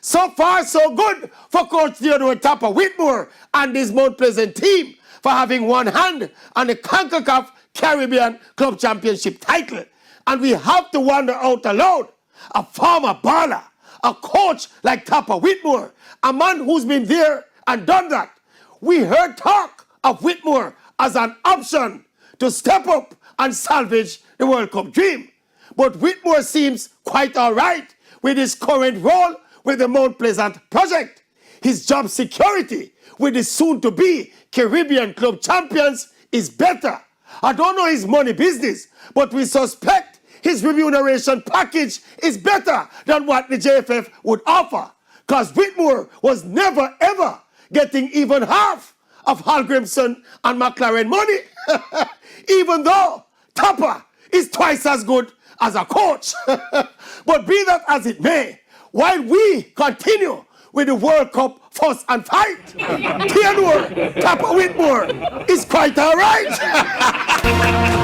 So far, so good for Coach Theodore Tapper Whitmore and his Mount Pleasant team for having one hand on the CONCACAF Caribbean Club Championship title. And we have to wonder out aloud, a former baller, a coach like Tapper Whitmore, a man who's been there and done that. We heard talk of Whitmore as an option to step up and salvage the World Cup dream. But Whitmore seems quite all right with his current role with the Mount Pleasant project. His job security with the soon-to-be Caribbean Club champions is better. I don't know his money business, but we suspect his remuneration package is better than what the JFF would offer, because Whitmore was never ever getting even half of Hallgrimson and McLaren money, even though Tapper is twice as good as a coach. But be that as it may, while we continue with the World Cup fuss and fight, Theodore Tapper Whitmore is quite all right.